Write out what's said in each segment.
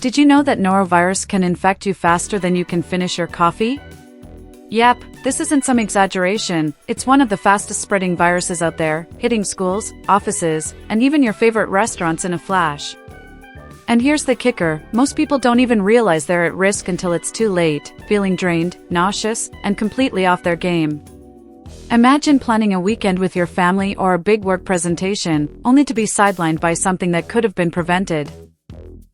Did you know that norovirus can infect you faster than you can finish your coffee? Yep, this isn't some exaggeration, it's one of the fastest spreading viruses out there, hitting schools, offices, and even your favorite restaurants in a flash. And here's the kicker, most people don't even realize they're at risk until it's too late, feeling drained, nauseous, and completely off their game. Imagine planning a weekend with your family or a big work presentation, only to be sidelined by something that could have been prevented.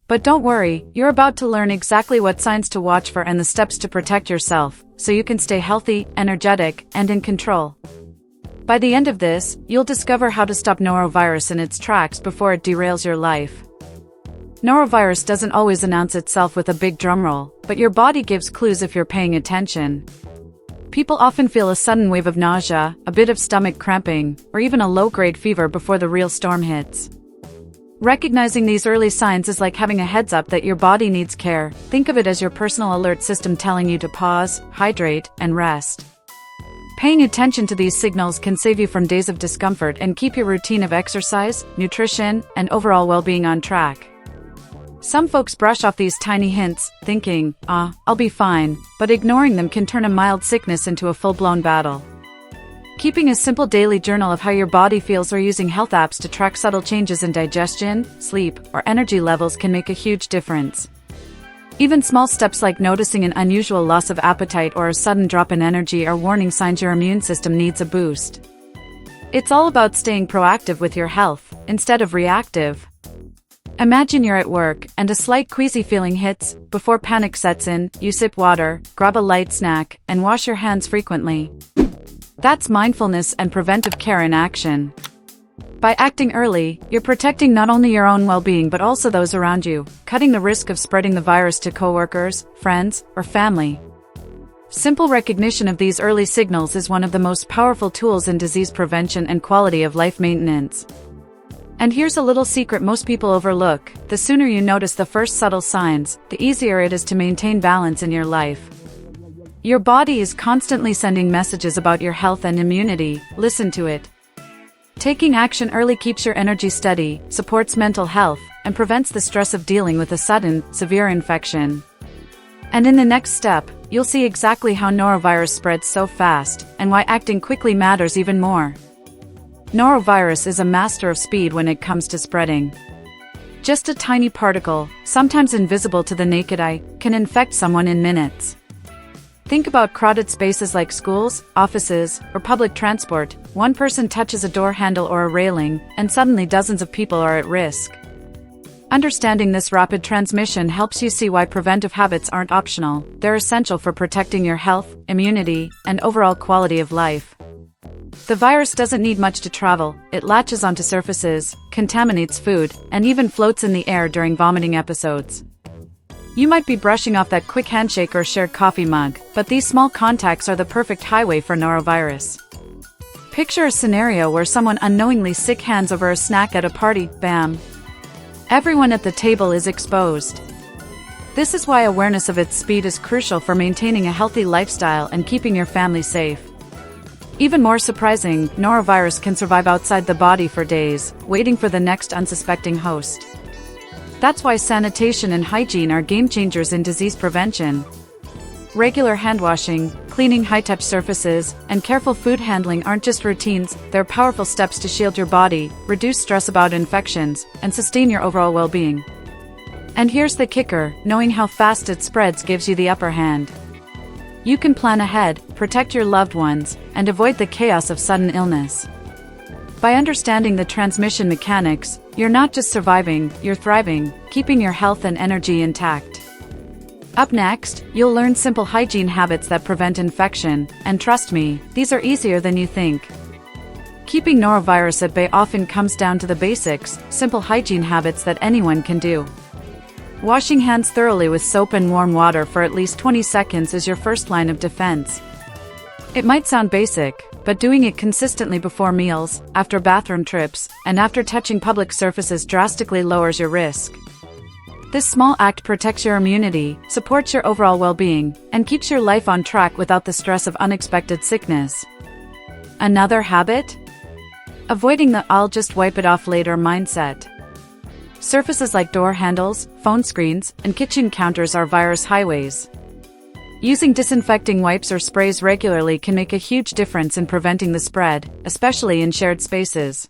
But don't worry, you're about to learn exactly what signs to watch for and the steps to protect yourself, so you can stay healthy, energetic, and in control. By the end of this, you'll discover how to stop norovirus in its tracks before it derails your life. Norovirus doesn't always announce itself with a big drumroll, but your body gives clues if you're paying attention. People often feel a sudden wave of nausea, a bit of stomach cramping, or even a low-grade fever before the real storm hits. Recognizing these early signs is like having a heads-up that your body needs care. Think of it as your personal alert system telling you to pause, hydrate, and rest. Paying attention to these signals can save you from days of discomfort and keep your routine of exercise, nutrition, and overall well-being on track. Some folks brush off these tiny hints, thinking, I'll be fine, but ignoring them can turn a mild sickness into a full-blown battle. Keeping a simple daily journal of how your body feels or using health apps to track subtle changes in digestion, sleep, or energy levels can make a huge difference. Even small steps like noticing an unusual loss of appetite or a sudden drop in energy are warning signs your immune system needs a boost. It's all about staying proactive with your health, instead of reactive. Imagine you're at work, and a slight queasy feeling hits. Before panic sets in, you sip water, grab a light snack, and wash your hands frequently. That's mindfulness and preventive care in action. By acting early, you're protecting not only your own well-being but also those around you, cutting the risk of spreading the virus to coworkers, friends, or family. Simple recognition of these early signals is one of the most powerful tools in disease prevention and quality of life maintenance. And here's a little secret most people overlook: the sooner you notice the first subtle signs, the easier it is to maintain balance in your life. Your body is constantly sending messages about your health and immunity. Listen to it. Taking action early keeps your energy steady, supports mental health, and prevents the stress of dealing with a sudden, severe infection. And in the next step, you'll see exactly how norovirus spreads so fast, and why acting quickly matters even more. Norovirus is a master of speed when it comes to spreading. Just a tiny particle, sometimes invisible to the naked eye, can infect someone in minutes. Think about crowded spaces like schools, offices, or public transport. One person touches a door handle or a railing, and suddenly dozens of people are at risk. Understanding this rapid transmission helps you see why preventive habits aren't optional. They're essential for protecting your health, immunity, and overall quality of life. The virus doesn't need much to travel. It latches onto surfaces, contaminates food, and even floats in the air during vomiting episodes. You might be brushing off that quick handshake or shared coffee mug, but these small contacts are the perfect highway for norovirus. Picture a scenario where someone unknowingly sick hands over a snack at a party. Bam! Everyone at the table is exposed. This is why awareness of its speed is crucial for maintaining a healthy lifestyle and keeping your family safe. Even more surprising, norovirus can survive outside the body for days, waiting for the next unsuspecting host. That's why sanitation and hygiene are game changers in disease prevention. Regular hand washing, cleaning high-touch surfaces, and careful food handling aren't just routines, they're powerful steps to shield your body, reduce stress about infections, and sustain your overall well-being. And here's the kicker: knowing how fast it spreads gives you the upper hand. You can plan ahead, protect your loved ones, and avoid the chaos of sudden illness. By understanding the transmission mechanics, you're not just surviving, you're thriving, keeping your health and energy intact. Up next, you'll learn simple hygiene habits that prevent infection, and trust me, these are easier than you think. Keeping norovirus at bay often comes down to the basics, simple hygiene habits that anyone can do. Washing hands thoroughly with soap and warm water for at least 20 seconds is your first line of defense. It might sound basic, but doing it consistently before meals, after bathroom trips, and after touching public surfaces drastically lowers your risk. This small act protects your immunity, supports your overall well-being, and keeps your life on track without the stress of unexpected sickness. Another habit? Avoiding the "I'll just wipe it off later" mindset. Surfaces like door handles, phone screens, and kitchen counters are virus highways. Using disinfecting wipes or sprays regularly can make a huge difference in preventing the spread, especially in shared spaces.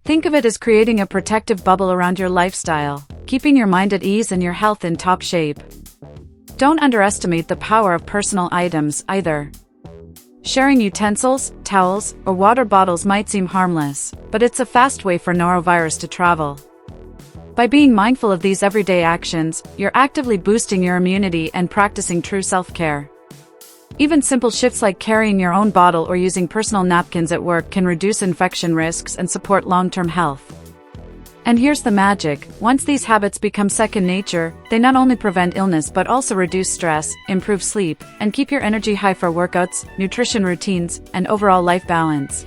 Think of it as creating a protective bubble around your lifestyle, keeping your mind at ease and your health in top shape. Don't underestimate the power of personal items either. Sharing utensils, towels, or water bottles might seem harmless, but it's a fast way for norovirus to travel. By being mindful of these everyday actions, you're actively boosting your immunity and practicing true self-care. Even simple shifts like carrying your own bottle or using personal napkins at work can reduce infection risks and support long-term health. And here's the magic: once these habits become second nature, they not only prevent illness but also reduce stress, improve sleep, and keep your energy high for workouts, nutrition routines, and overall life balance.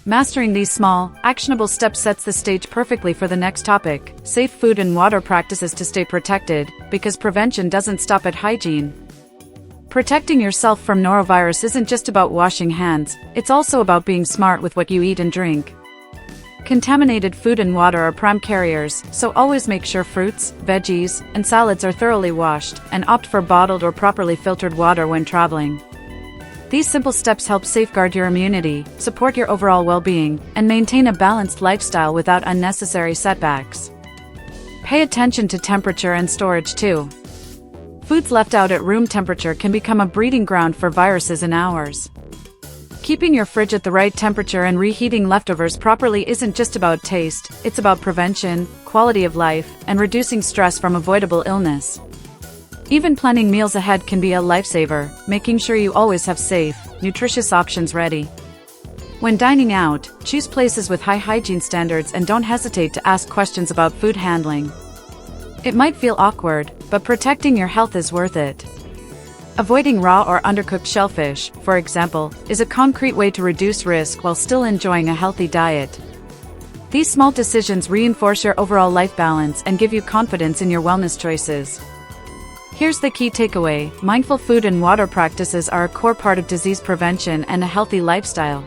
Mastering these small, actionable steps sets the stage perfectly for the next topic: safe food and water practices to stay protected, because prevention doesn't stop at hygiene. Protecting yourself from norovirus isn't just about washing hands, it's also about being smart with what you eat and drink. Contaminated food and water are prime carriers, so always make sure fruits, veggies, and salads are thoroughly washed, and opt for bottled or properly filtered water when traveling. These simple steps help safeguard your immunity, support your overall well-being, and maintain a balanced lifestyle without unnecessary setbacks. Pay attention to temperature and storage too. Foods left out at room temperature can become a breeding ground for viruses in hours. Keeping your fridge at the right temperature and reheating leftovers properly isn't just about taste, it's about prevention, quality of life, and reducing stress from avoidable illness. Even planning meals ahead can be a lifesaver, making sure you always have safe, nutritious options ready. When dining out, choose places with high hygiene standards and don't hesitate to ask questions about food handling. It might feel awkward, but protecting your health is worth it. Avoiding raw or undercooked shellfish, for example, is a concrete way to reduce risk while still enjoying a healthy diet. These small decisions reinforce your overall life balance and give you confidence in your wellness choices. Here's the key takeaway: mindful food and water practices are a core part of disease prevention and a healthy lifestyle.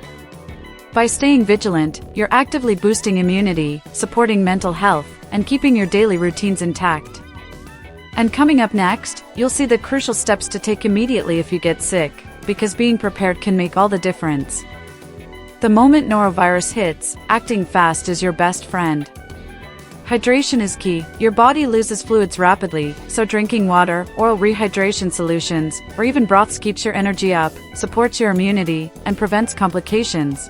By staying vigilant, you're actively boosting immunity, supporting mental health, and keeping your daily routines intact. And coming up next, you'll see the crucial steps to take immediately if you get sick, because being prepared can make all the difference. The moment norovirus hits, acting fast is your best friend. Hydration is key. Your body loses fluids rapidly, so drinking water, oral rehydration solutions, or even broths keeps your energy up, supports your immunity, and prevents complications.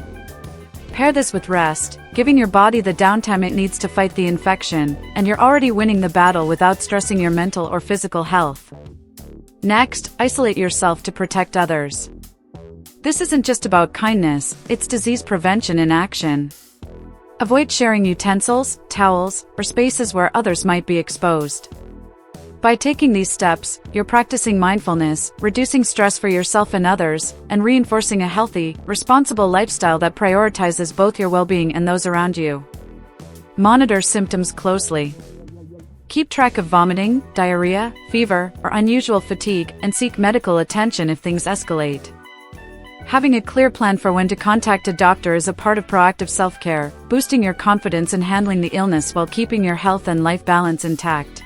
Pair this with rest, giving your body the downtime it needs to fight the infection, and you're already winning the battle without stressing your mental or physical health. Next, isolate yourself to protect others. This isn't just about kindness, it's disease prevention in action. Avoid sharing utensils, towels, or spaces where others might be exposed. By taking these steps, you're practicing mindfulness, reducing stress for yourself and others, and reinforcing a healthy, responsible lifestyle that prioritizes both your well-being and those around you. Monitor symptoms closely. Keep track of vomiting, diarrhea, fever, or unusual fatigue, and seek medical attention if things escalate. Having a clear plan for when to contact a doctor is a part of proactive self-care, boosting your confidence in handling the illness while keeping your health and life balance intact.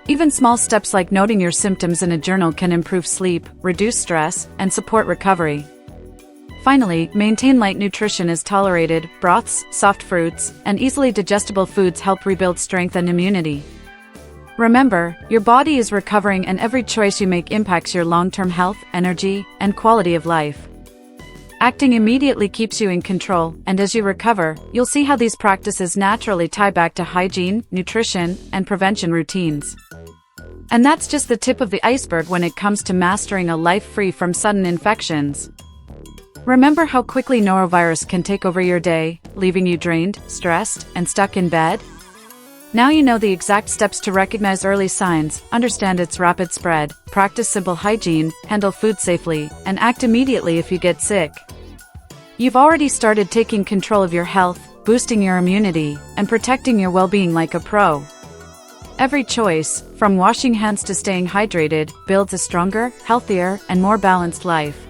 Even small steps like noting your symptoms in a journal can improve sleep, reduce stress, and support recovery. Finally, maintain light nutrition as tolerated. Broths, soft fruits, and easily digestible foods help rebuild strength and immunity. Remember, your body is recovering and every choice you make impacts your long-term health, energy, and quality of life. Acting immediately keeps you in control, and as you recover, you'll see how these practices naturally tie back to hygiene, nutrition, and prevention routines. And that's just the tip of the iceberg when it comes to mastering a life free from sudden infections. Remember how quickly norovirus can take over your day, leaving you drained, stressed, and stuck in bed? Now you know the exact steps to recognize early signs, understand its rapid spread, practice simple hygiene, handle food safely, and act immediately if you get sick. You've already started taking control of your health, boosting your immunity, and protecting your well-being like a pro. Every choice, from washing hands to staying hydrated, builds a stronger, healthier, and more balanced life.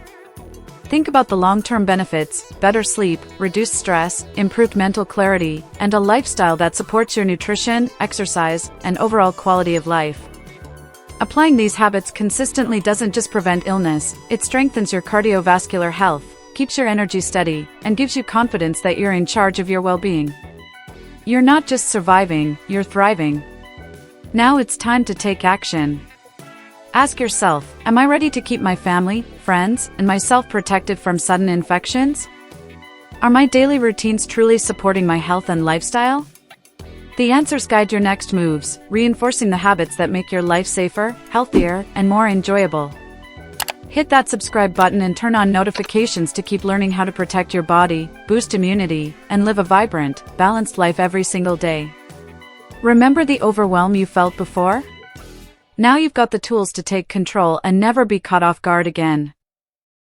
Think about the long-term benefits: better sleep, reduced stress, improved mental clarity, and a lifestyle that supports your nutrition, exercise, and overall quality of life. Applying these habits consistently doesn't just prevent illness, it strengthens your cardiovascular health, keeps your energy steady, and gives you confidence that you're in charge of your well-being. You're not just surviving, you're thriving. Now it's time to take action. Ask yourself, am I ready to keep my family, friends, and myself protected from sudden infections? Are my daily routines truly supporting my health and lifestyle? The answers guide your next moves, reinforcing the habits that make your life safer, healthier, and more enjoyable. Hit that subscribe button and turn on notifications to keep learning how to protect your body, boost immunity, and live a vibrant, balanced life every single day. Remember the overwhelm you felt before? Now you've got the tools to take control and never be caught off guard again.